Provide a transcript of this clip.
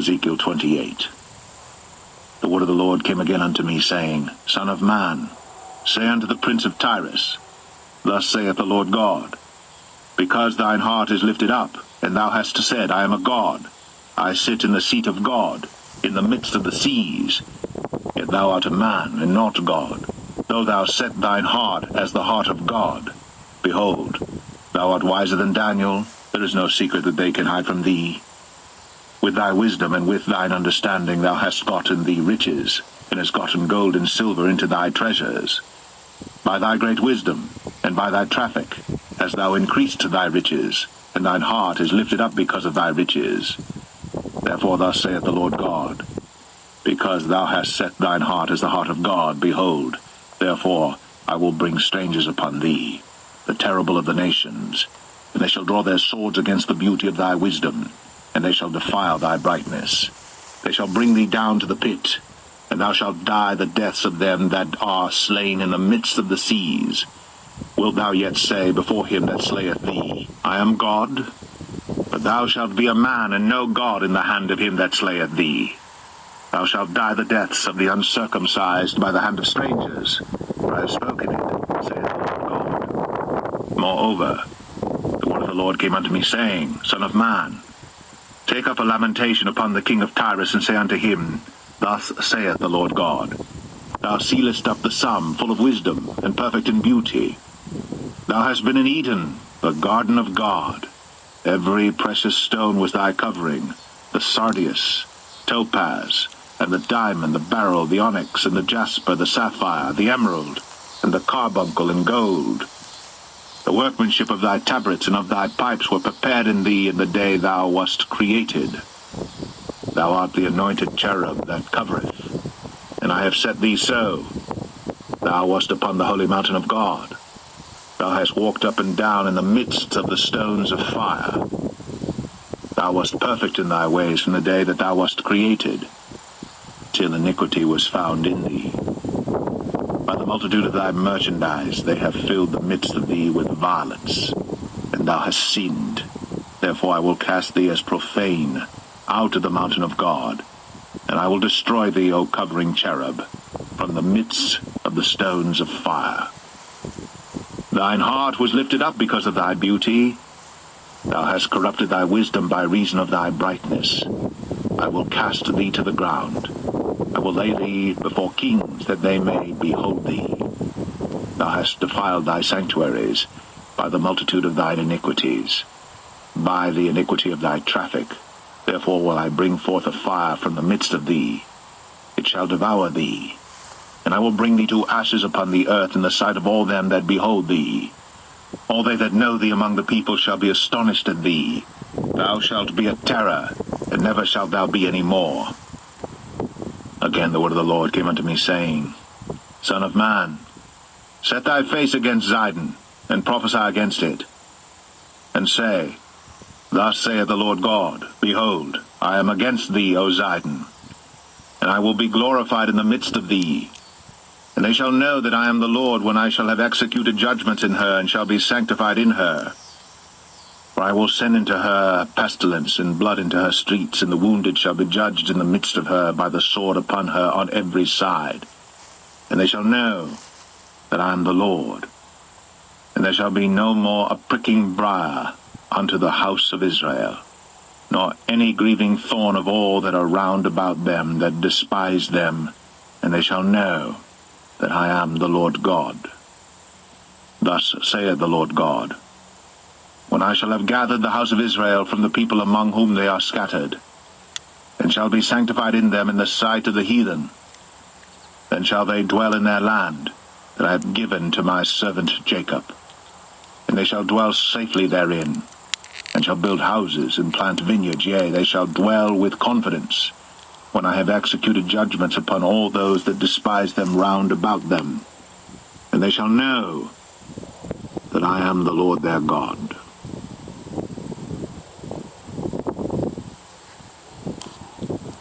Ezekiel 28. The word of the Lord came again unto me, saying, Son of man, say unto the prince of Tyrus, Thus saith the Lord God, Because thine heart is lifted up, and thou hast said, I am a god, I sit in the seat of God, in the midst of the seas, yet thou art a man, and not God. Though thou set thine heart as the heart of God, behold, thou art wiser than Daniel, there is no secret that they can hide from thee. With thy wisdom and with thine understanding thou hast gotten thee riches, and hast gotten gold and silver into thy treasures. By thy great wisdom, and by thy traffic, hast thou increased thy riches, and thine heart is lifted up because of thy riches. Therefore thus saith the Lord God, Because thou hast set thine heart as the heart of God, behold, therefore I will bring strangers upon thee, the terrible of the nations, and they shall draw their swords against the beauty of thy wisdom, and they shall defile thy brightness. They shall bring thee down to the pit, and thou shalt die the deaths of them that are slain in the midst of the seas. Wilt thou yet say before him that slayeth thee, I am God? But thou shalt be a man, and no God in the hand of him that slayeth thee. Thou shalt die the deaths of the uncircumcised by the hand of strangers, for I have spoken it, saith the Lord God. Moreover, the word of the Lord came unto me, saying, Son of man, take up a lamentation upon the king of Tyrus, and say unto him, Thus saith the Lord God, Thou sealest up the sum, full of wisdom, and perfect in beauty. Thou hast been in Eden, the garden of God. Every precious stone was thy covering, the sardius, topaz, and the diamond, the beryl, the onyx, and the jasper, the sapphire, the emerald, and the carbuncle, and gold. The workmanship of thy tabrets and of thy pipes were prepared in thee in the day thou wast created. Thou art the anointed cherub that covereth, and I have set thee so. Thou wast upon the holy mountain of God. Thou hast walked up and down in the midst of the stones of fire. Thou wast perfect in thy ways from the day that thou wast created, till iniquity was found in thee. By the multitude of thy merchandise they have filled the midst of thee with violence, and thou hast sinned. Therefore I will cast thee as profane out of the mountain of God, and I will destroy thee, O covering cherub, from the midst of the stones of fire. Thine heart was lifted up because of thy beauty. Thou hast corrupted thy wisdom by reason of thy brightness. I will cast thee to the ground. I will lay thee before kings, that they may behold thee. Thou hast defiled thy sanctuaries by the multitude of thine iniquities, by the iniquity of thy traffic. Therefore will I bring forth a fire from the midst of thee. It shall devour thee. And I will bring thee to ashes upon the earth in the sight of all them that behold thee. All they that know thee among the people shall be astonished at thee. Thou shalt be a terror, and never shalt thou be any more. Again the word of the Lord came unto me, saying, Son of man, set thy face against Zidon, and prophesy against it, and say, Thus saith the Lord God, Behold, I am against thee, O Zidon, and I will be glorified in the midst of thee. And they shall know that I am the Lord when I shall have executed judgments in her, and shall be sanctified in her. For I will send into her pestilence, and blood into her streets, and the wounded shall be judged in the midst of her by the sword upon her on every side. And they shall know that I am the Lord. And there shall be no more a pricking briar unto the house of Israel, nor any grieving thorn of all that are round about them that despise them, and they shall know that I am the Lord God. Thus saith the Lord God, When I shall have gathered the house of Israel from the people among whom they are scattered, and shall be sanctified in them in the sight of the heathen, then shall they dwell in their land that I have given to my servant Jacob, and they shall dwell safely therein, and shall build houses and plant vineyards, yea, they shall dwell with confidence, when I have executed judgments upon all those that despise them round about them. And they shall know that I am the Lord their God.